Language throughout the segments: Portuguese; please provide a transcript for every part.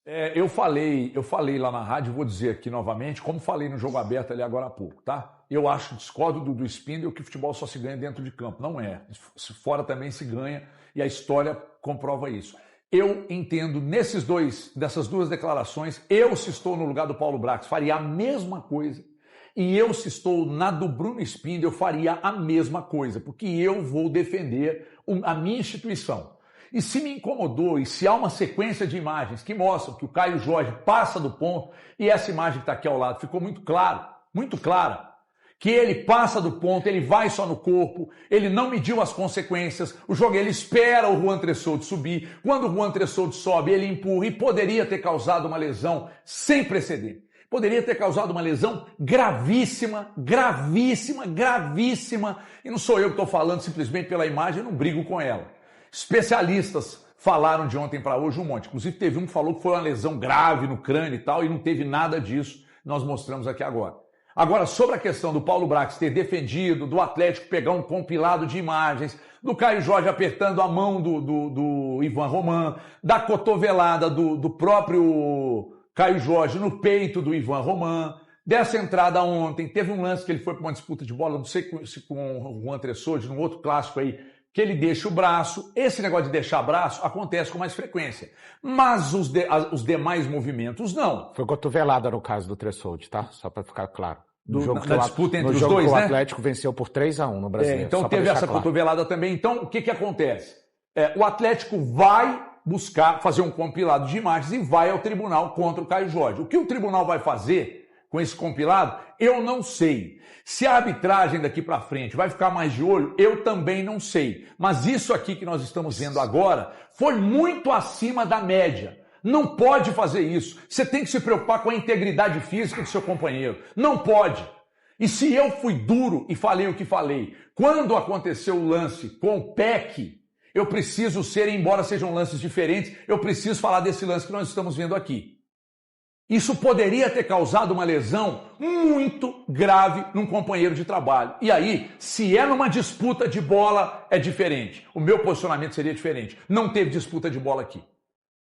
Eu falei lá na rádio, vou dizer aqui novamente, como falei no Jogo Aberto ali agora há pouco, tá? Eu discordo do Spindle que o futebol só se ganha dentro de campo. Não é. Fora também se ganha e a história comprova isso. Eu entendo dessas duas declarações, se estou no lugar do Paulo Brax, faria a mesma coisa. E se estou na do Bruno Spindle, eu faria a mesma coisa, porque eu vou defender a minha instituição. E se me incomodou, e se há uma sequência de imagens que mostram que o Caio Jorge passa do ponto, e essa imagem que está aqui ao lado ficou muito clara, que ele passa do ponto, ele vai só no corpo, ele não mediu as consequências, ele espera o Juan Tressoldi subir, quando o Juan Tressoldi sobe, ele empurra e poderia ter causado uma lesão sem precedente. Poderia ter causado uma lesão gravíssima, e não sou eu que estou falando simplesmente pela imagem, eu não brigo com ela. Especialistas falaram de ontem para hoje um monte. Inclusive teve um que falou que foi uma lesão grave no crânio e tal, e não teve nada disso. Nós mostramos aqui agora. Agora, sobre a questão do Paulo Brax ter defendido, do Atlético pegar um compilado de imagens, do Caio Jorge apertando a mão do Ivan Roman, da cotovelada do próprio Caio Jorge no peito do Ivan Roman, dessa entrada ontem, teve um lance que ele foi para uma disputa de bola, não sei se com o Juan Tressoldi, num outro clássico aí, que ele deixa o braço. Esse negócio de deixar braço acontece com mais frequência. Mas os demais movimentos, não. Foi cotovelada no caso do Tressoldi, tá? Só para ficar claro. Na disputa entre os dois, né? O Atlético venceu por 3-1 no Brasileiro. Então teve essa cotovelada também. Então, o que acontece? O Atlético vai buscar fazer um compilado de imagens e vai ao tribunal contra o Caio Jorge. O que o tribunal vai fazer com esse compilado, eu não sei. Se a arbitragem daqui para frente vai ficar mais de olho, eu também não sei. Mas isso aqui que nós estamos vendo agora foi muito acima da média. Não pode fazer isso. Você tem que se preocupar com a integridade física do seu companheiro. Não pode. E se eu fui duro e falei o que falei, quando aconteceu o lance com o Peck, eu preciso ser, embora sejam lances diferentes, eu preciso falar desse lance que nós estamos vendo aqui. Isso poderia ter causado uma lesão muito grave num companheiro de trabalho. E aí, se é numa disputa de bola, é diferente. O meu posicionamento seria diferente. Não teve disputa de bola aqui.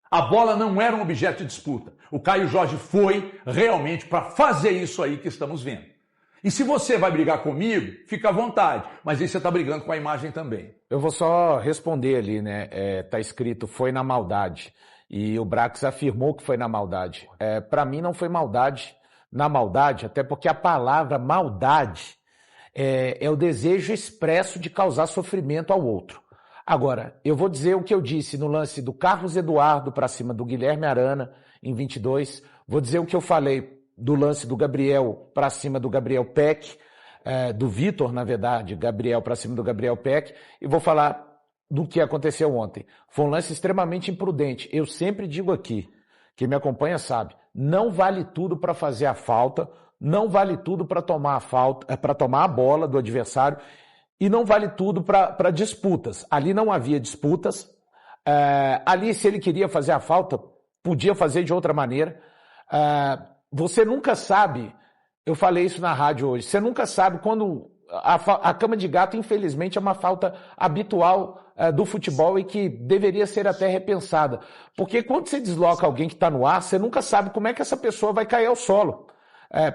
A bola não era um objeto de disputa. O Caio Jorge foi realmente para fazer isso aí que estamos vendo. E se você vai brigar comigo, fica à vontade. Mas aí você está brigando com a imagem também. Eu vou só responder ali, né? Tá escrito, foi na maldade. E o Brax afirmou que foi na maldade. Para mim não foi maldade. Na maldade, até porque a palavra maldade é o desejo expresso de causar sofrimento ao outro. Agora, eu vou dizer o que eu disse no lance do Carlos Eduardo para cima do Guilherme Arana em 22. Vou dizer o que eu falei do lance do Gabriel para cima do Gabriel Peck, do Vitor, na verdade, Gabriel para cima do Gabriel Peck, e vou falar do que aconteceu ontem. Foi um lance extremamente imprudente. Eu sempre digo aqui, quem me acompanha sabe, não vale tudo para fazer a falta, não vale tudo para tomar a falta, para tomar a bola do adversário, e não vale tudo para disputas. Ali não havia disputas. Ali, se ele queria fazer a falta, podia fazer de outra maneira. Você nunca sabe, eu falei isso na rádio hoje, você nunca sabe quando a cama de gato, infelizmente, é uma falta habitual do futebol e que deveria ser até repensada. Porque quando você desloca alguém que está no ar, você nunca sabe como é que essa pessoa vai cair ao solo.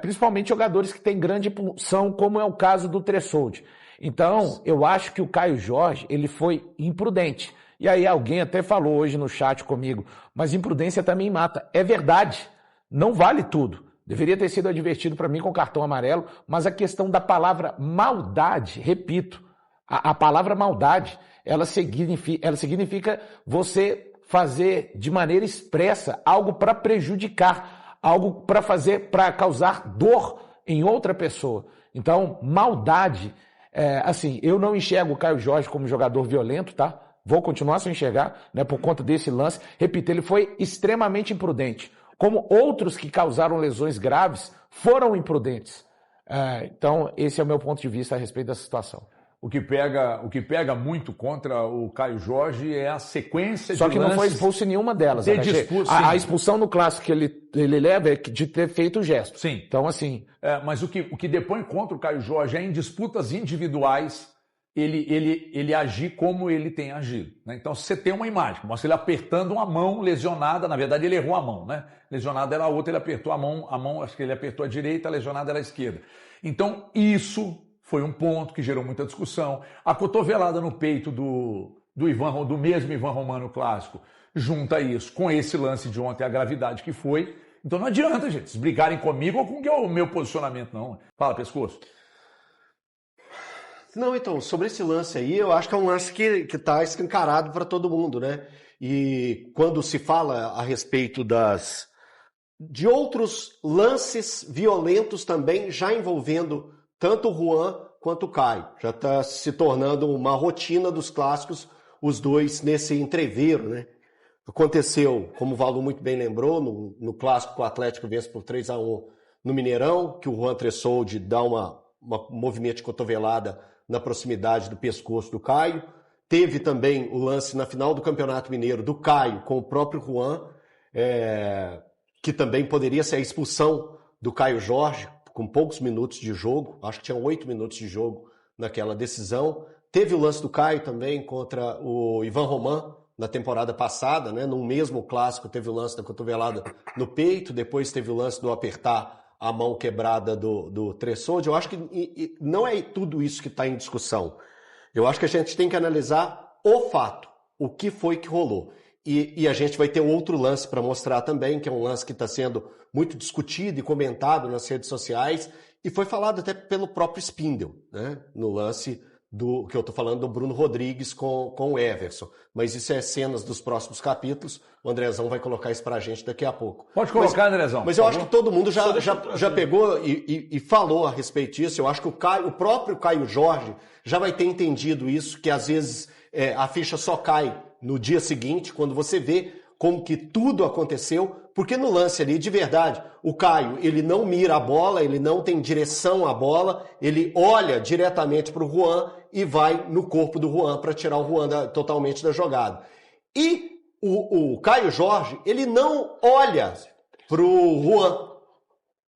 Principalmente jogadores que têm grande impulsão, como é o caso do Tressoldi. Então, eu acho que o Caio Jorge, ele foi imprudente. E aí alguém até falou hoje no chat comigo, mas imprudência também mata. É verdade, não vale tudo. Deveria ter sido advertido para mim com cartão amarelo, mas a questão da palavra maldade, repito, a palavra maldade, ela significa você fazer de maneira expressa algo para prejudicar, algo para causar dor em outra pessoa. Então, maldade, eu não enxergo o Caio Jorge como jogador violento, tá? Vou continuar sem enxergar, né, por conta desse lance. Repito, ele foi extremamente imprudente. Como outros que causaram lesões graves foram imprudentes. Então, esse é o meu ponto de vista a respeito dessa situação. O que pega muito contra o Caio Jorge é a sequência de lances... Só que não foi expulso em nenhuma delas. A expulsão no clássico que ele leva é de ter feito o gesto. Sim. Então, assim... Mas o que depõe contra o Caio Jorge é em disputas individuais ele agir como ele tem agido, né? Então, se você tem uma imagem, mostra ele apertando uma mão lesionada, na verdade ele errou a mão, né? Lesionada era a outra, ele apertou a mão, acho que ele apertou a direita, a lesionada era a esquerda. Então, isso foi um ponto que gerou muita discussão. A cotovelada no peito do mesmo Ivan Romano clássico, junta isso com esse lance de ontem, a gravidade que foi. Então não adianta, gente, vocês brigarem comigo ou com o meu posicionamento, não. Fala, Pescoço. Não, então, sobre esse lance aí, eu acho que é um lance que está escancarado para todo mundo, né? E quando se fala a respeito de outros lances violentos também, já envolvendo tanto o Juan quanto o Caio. Já está se tornando uma rotina dos clássicos, os dois nesse entreveiro, né? Aconteceu, como o Valu muito bem lembrou, no clássico que o Atlético vence por 3-1 no Mineirão, que o Juan Tressoldi dá um movimento de cotovelada na proximidade do pescoço do Caio. Teve também o lance na final do Campeonato Mineiro do Caio com o próprio Juan, que também poderia ser a expulsão do Caio Jorge, com poucos minutos de jogo, acho que tinha 8 minutos de jogo naquela decisão. Teve o lance do Caio também contra o Ivan Roman na temporada passada, né? No mesmo clássico teve o lance da cotovelada no peito, depois teve o lance do apertar a mão quebrada do Tressoldi. Eu acho que não é tudo isso que está em discussão. Eu acho que a gente tem que analisar o fato, o que foi que rolou. E a gente vai ter outro lance para mostrar também, que é um lance que está sendo muito discutido e comentado nas redes sociais, e foi falado até pelo próprio Spindel, né? No lance que eu estou falando do Bruno Rodrigues com o Everson. Mas isso é cenas dos próximos capítulos. O Andrezão vai colocar isso para a gente daqui a pouco. Pode colocar, Andrezão. Mas eu acho que todo mundo já pegou e falou a respeito disso. Eu acho que o próprio Caio Jorge já vai ter entendido isso, que às vezes a ficha só cai no dia seguinte, quando você vê como que tudo aconteceu, porque no lance ali, de verdade, o Caio, ele não mira a bola, ele não tem direção à bola, ele olha diretamente para o Juan e vai no corpo do Juan para tirar o Juan totalmente da jogada. E o Caio Jorge, ele não olha para o Juan.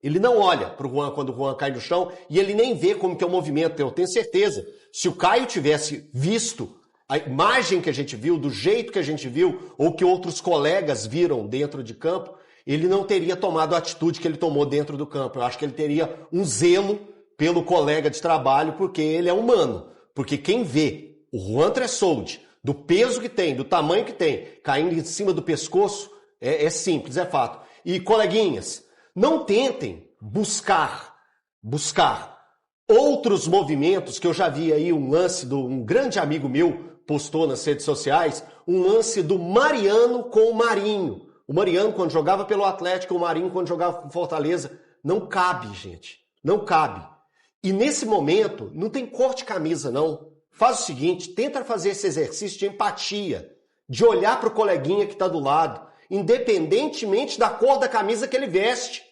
Ele não olha para o Juan quando o Juan cai no chão e ele nem vê como que é o movimento. Eu tenho certeza, se o Caio tivesse visto a imagem que a gente viu, do jeito que a gente viu, ou que outros colegas viram dentro de campo, ele não teria tomado a atitude que ele tomou dentro do campo. Eu acho que ele teria um zelo pelo colega de trabalho, porque ele é humano. Porque quem vê o Juan Tressoldi, do peso que tem, do tamanho que tem, caindo em cima do pescoço, é simples, é fato. E, coleguinhas, não tentem buscar outros movimentos, que eu já vi aí um lance de um grande amigo meu, postou nas redes sociais, um lance do Mariano com o Marinho. O Mariano, quando jogava pelo Atlético, o Marinho, quando jogava com Fortaleza. Não cabe, gente. Não cabe. E nesse momento, não tem cor de camisa, não. Faz o seguinte, tenta fazer esse exercício de empatia, de olhar para o coleguinha que está do lado, independentemente da cor da camisa que ele veste.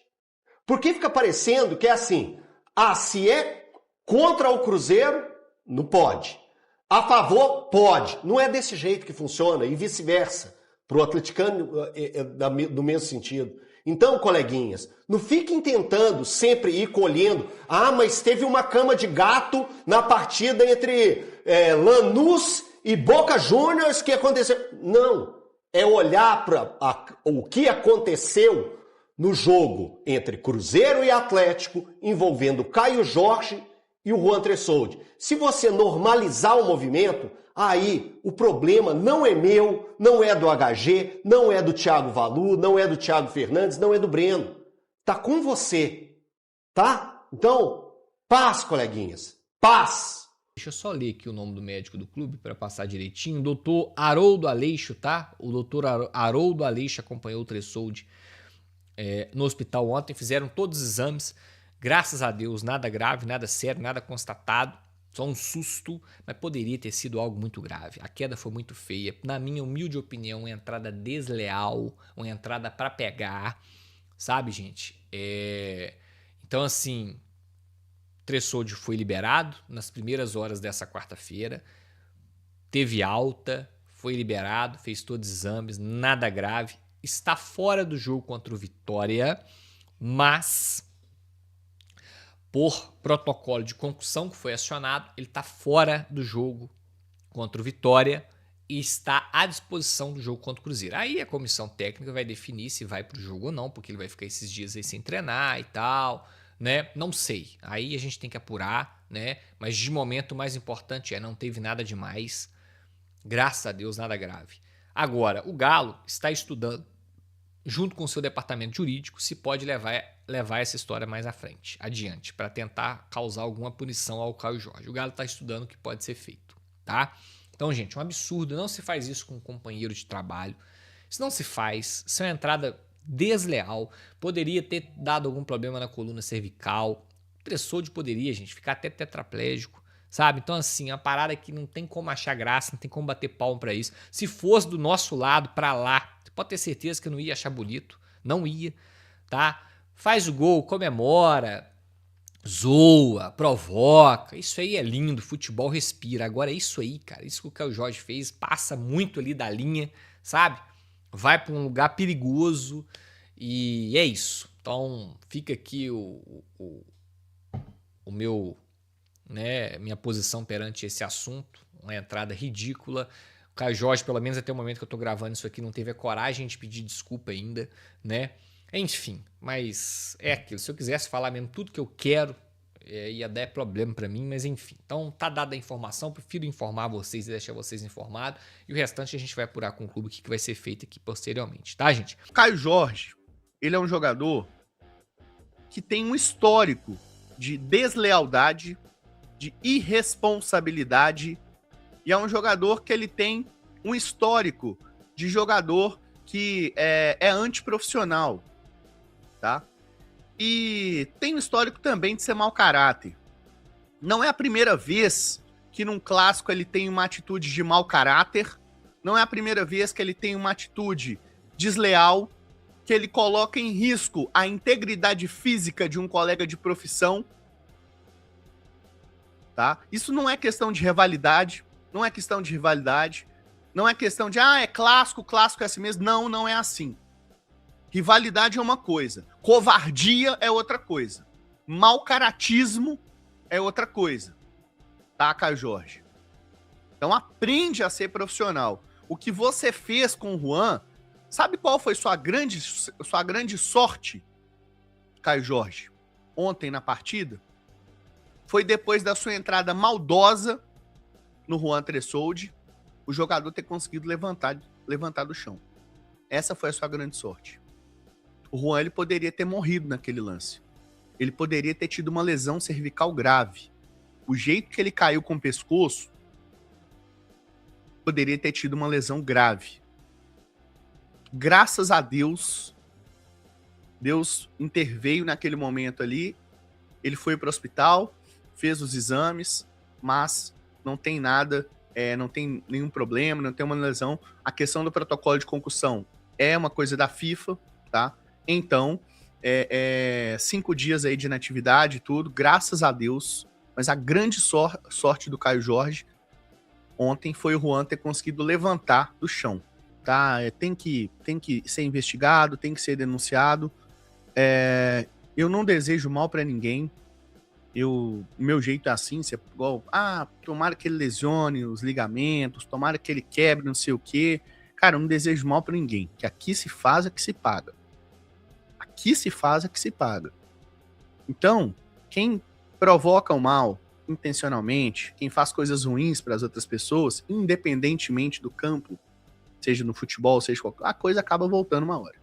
Porque fica parecendo que é assim, se é contra o Cruzeiro, não pode. A favor, pode. Não é desse jeito que funciona e vice-versa. Para o atleticano, do mesmo sentido. Então, coleguinhas, não fiquem tentando sempre ir colhendo. Mas teve uma cama de gato na partida entre Lanús e Boca Juniors que aconteceu. Não. É olhar para o que aconteceu no jogo entre Cruzeiro e Atlético, envolvendo Caio Jorge e o Juan Tressoldi. Se você normalizar o movimento, aí o problema não é meu, não é do HG, não é do Thiago Valu, não é do Thiago Fernandes, não é do Breno. Tá com você, tá? Então, paz, coleguinhas, paz! Deixa eu só ler aqui o nome do médico do clube para passar direitinho. Doutor Haroldo Aleixo, tá? O doutor Haroldo Aleixo acompanhou o Tressoldi no hospital ontem, fizeram todos os exames. Graças a Deus, nada grave, nada sério, nada constatado. Só um susto, mas poderia ter sido algo muito grave. A queda foi muito feia. Na minha humilde opinião, uma entrada desleal, uma entrada para pegar, sabe, gente? Então, assim, Tressoldi foi liberado nas primeiras horas dessa quarta-feira, teve alta, foi liberado, fez todos os exames, nada grave, está fora do jogo contra o Vitória, mas por protocolo de concussão que foi acionado, ele está fora do jogo contra o Vitória e está à disposição do jogo contra o Cruzeiro. Aí a comissão técnica vai definir se vai para o jogo ou não, porque ele vai ficar esses dias aí sem treinar e tal, né? Não sei. Aí a gente tem que apurar, né? Mas de momento o mais importante não teve nada demais. Graças a Deus, nada grave. Agora, o Galo está estudando, junto com o seu departamento jurídico, se pode levar essa história mais à frente, adiante, para tentar causar alguma punição ao Caio Jorge. O Galo está estudando o que pode ser feito, tá? Então, gente, um absurdo. Não se faz isso com um companheiro de trabalho. Isso não se faz. Isso é uma entrada desleal. Poderia ter dado algum problema na coluna cervical. O Tressoldi poderia, gente, ficar até tetraplégico, sabe? Então, assim, a parada que não tem como achar graça, não tem como bater palmo pra isso. Se fosse do nosso lado, pra lá, você pode ter certeza que eu não ia achar bonito. Não ia, tá? Faz o gol, comemora, zoa, provoca. Isso aí é lindo, futebol respira. Agora é isso aí, cara. Isso que o Caio Jorge fez, passa muito ali da linha, sabe? Vai pra um lugar perigoso e é isso. Então, fica aqui o meu... né, minha posição perante esse assunto, uma entrada ridícula. O Caio Jorge, pelo menos até o momento que eu tô gravando isso aqui, não teve a coragem de pedir desculpa ainda, né? Enfim, mas é aquilo. Se eu quisesse falar mesmo tudo que eu quero, ia dar problema pra mim, mas enfim. Então tá dada a informação, prefiro informar vocês e deixar vocês informados, e o restante a gente vai apurar com o clube o que vai ser feito aqui posteriormente, tá, gente? O Caio Jorge, ele é um jogador que tem um histórico de deslealdade, de irresponsabilidade, e é um jogador que ele tem um histórico de jogador que é antiprofissional, tá? E tem um histórico também de ser mau caráter. Não é a primeira vez que num clássico ele tem uma atitude de mau caráter, não é a primeira vez que ele tem uma atitude desleal, que ele coloca em risco a integridade física de um colega de profissão, tá? Isso não é questão de rivalidade, não é questão de rivalidade, não é questão de, é clássico é assim mesmo. Não, não é assim. Rivalidade é uma coisa, covardia é outra coisa, mau caratismo é outra coisa, tá, Caio Jorge? Então aprende a ser profissional. O que você fez com o Juan, sabe qual foi sua grande sorte, Caio Jorge, ontem na partida? Foi depois da sua entrada maldosa no Juan Tressoldi, o jogador ter conseguido levantar do chão. Essa foi a sua grande sorte. O Juan, ele poderia ter morrido naquele lance. Ele poderia ter tido uma lesão cervical grave. O jeito que ele caiu com o pescoço, poderia ter tido uma lesão grave. Graças a Deus, Deus interveio naquele momento ali. Ele foi para o hospital, fez os exames, mas não tem nada, não tem nenhum problema, não tem uma lesão. A questão do protocolo de concussão é uma coisa da FIFA, tá? Então, 5 dias aí de inatividade e tudo, graças a Deus. Mas a grande sorte do Caio Jorge ontem foi o Juan ter conseguido levantar do chão, tá? Tem que ser investigado, tem que ser denunciado. Eu não desejo mal para ninguém. O meu jeito é assim, você igual, tomara que ele lesione os ligamentos, tomara que ele quebre não sei o quê. Cara, eu não desejo mal para ninguém, que aqui se faz é que se paga. Aqui se faz é que se paga. Então, quem provoca o mal intencionalmente, quem faz coisas ruins para as outras pessoas, independentemente do campo, seja no futebol, seja qualquer, a coisa acaba voltando uma hora.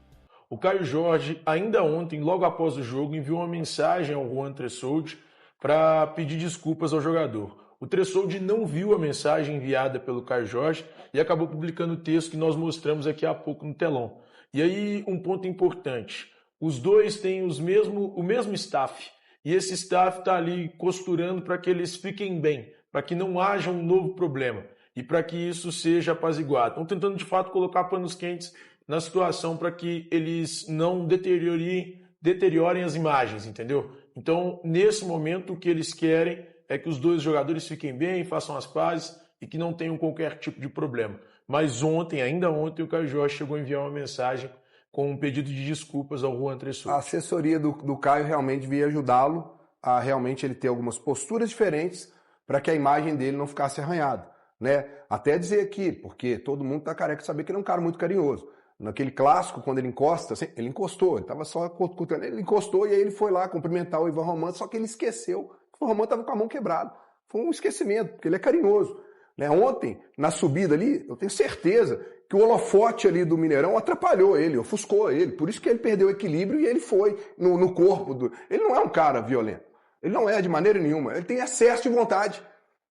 O Caio Jorge, ainda ontem, logo após o jogo, enviou uma mensagem ao Juan Tressoldi para pedir desculpas ao jogador. O Tressoldi não viu a mensagem enviada pelo Caio Jorge e acabou publicando o texto que nós mostramos aqui há pouco no telão. E aí, um ponto importante. Os dois têm o mesmo staff. E esse staff está ali costurando para que eles fiquem bem, para que não haja um novo problema e para que isso seja apaziguado. Estão tentando, de fato, colocar panos quentes na situação para que eles não deteriorem as imagens, entendeu? Então, nesse momento, o que eles querem é que os dois jogadores fiquem bem, façam as pazes e que não tenham qualquer tipo de problema. Mas ainda ontem, o Caio Jorge chegou a enviar uma mensagem com um pedido de desculpas ao Juan Tressoldi. A assessoria do Caio realmente devia ajudá-lo a realmente ele ter algumas posturas diferentes para que a imagem dele não ficasse arranhada, né? Até dizer aqui, porque todo mundo tá careca de saber que ele é um cara muito carinhoso. Naquele clássico, quando ele encosta, assim, ele encostou, ele tava só curtando, ele encostou e aí ele foi lá cumprimentar o Ivan Romano, só que ele esqueceu que o Romano tava com a mão quebrada. Foi um esquecimento, porque ele é carinhoso. Né? Ontem, na subida ali, eu tenho certeza que o holofote ali do Mineirão atrapalhou ele, ofuscou ele, por isso que ele perdeu o equilíbrio e ele foi no corpo do... Ele não é um cara violento, ele não é de maneira nenhuma, ele tem excesso de vontade.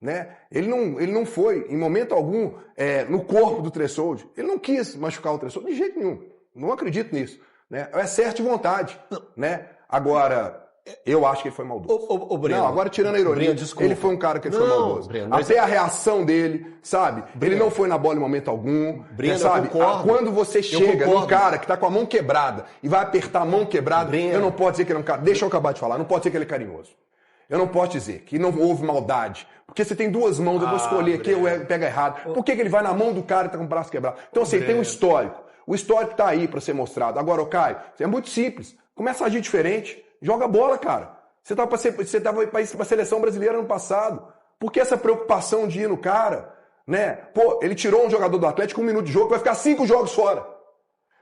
Né? Ele não foi, em momento algum, no corpo do Tressoldi. Ele não quis machucar o Tressoldi de jeito nenhum. Não acredito nisso. Né? É excesso de vontade. Né? Agora, eu acho que ele foi maldoso. Breno, não, agora tirando a ironia, Breno, ele foi um cara que foi maldoso. Breno, até a reação dele, sabe? Breno, ele não foi na bola em momento algum. Breno, sabe? Quando você chega num cara que tá com a mão quebrada e vai apertar a mão quebrada, Breno. eu não posso dizer que ele é um cara... Deixa eu acabar de falar. Não pode dizer que ele é carinhoso. Eu não posso dizer que não houve maldade. Porque você tem duas mãos, eu vou escolher aqui, eu pego errado. Por que ele vai na mão do cara e tá com o braço quebrado? Então, assim, tem um histórico. O histórico tá aí pra ser mostrado. Agora, Caio, é muito simples. Começa a agir diferente. Joga bola, cara. Você tava pra seleção brasileira ano passado. Por que essa preocupação de ir no cara? Né? Pô, ele tirou um jogador do Atlético, 1 minuto de jogo, vai ficar 5 jogos fora.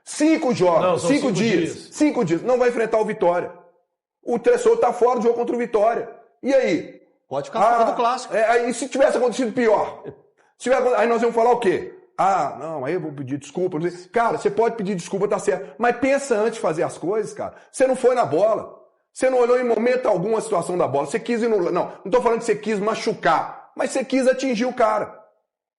5 jogos. Não, são 5 dias. 5 dias. Não vai enfrentar o Vitória. O Tressoldi tá fora do jogo contra o Vitória. E aí? Pode ficar fora do clássico. Aí se tivesse acontecido pior, aí nós vamos falar o quê? Não, aí eu vou pedir desculpa. Cara, você pode pedir desculpa, tá certo. Mas pensa antes de fazer as coisas, cara. Você não foi na bola. Você não olhou em momento algum a situação da bola. Você quis ir no... Não tô falando que você quis machucar, mas você quis atingir o cara.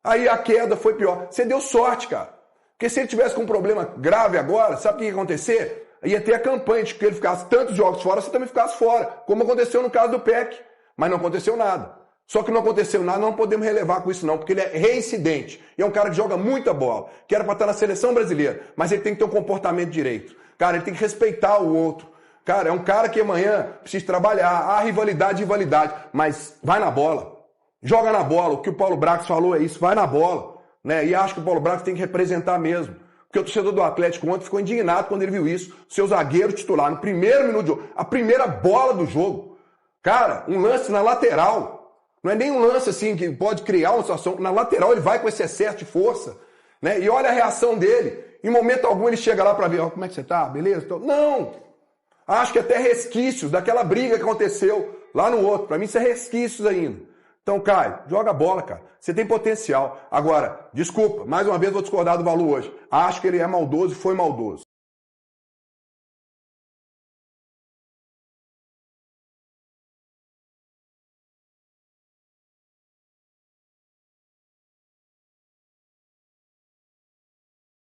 Aí a queda foi pior. Você deu sorte, cara. Porque se ele tivesse com um problema grave agora, sabe o que ia acontecer? Ia ter a campanha de que ele ficasse tantos jogos fora, você também ficasse fora. Como aconteceu no caso do Peck. Mas não aconteceu nada. Só que não aconteceu nada, não podemos relevar com isso não, porque ele é reincidente. E é um cara que joga muita bola, que era para estar na seleção brasileira, mas ele tem que ter um comportamento direito. Cara, ele tem que respeitar o outro. Cara, é um cara que amanhã precisa trabalhar. Há rivalidade, mas vai na bola. Joga na bola. O que o Paulo Brax falou é isso, vai na bola. Né? E acho que o Paulo Brax tem que representar mesmo. Porque o torcedor do Atlético ontem ficou indignado quando ele viu isso. Seu zagueiro titular, no primeiro minuto de jogo, a primeira bola do jogo. Cara, um lance na lateral. Não é nem um lance assim que pode criar uma situação. Na lateral ele vai com esse excesso de força. Né? E olha a reação dele. Em momento algum ele chega lá para ver, como é que você tá? Beleza? Então, não! Acho que até resquícios daquela briga que aconteceu lá no outro. Para mim isso é resquícios ainda. Então, Caio, joga bola, cara. Você tem potencial. Agora, desculpa, mais uma vez vou discordar do Valu hoje. Acho que ele é maldoso e foi maldoso.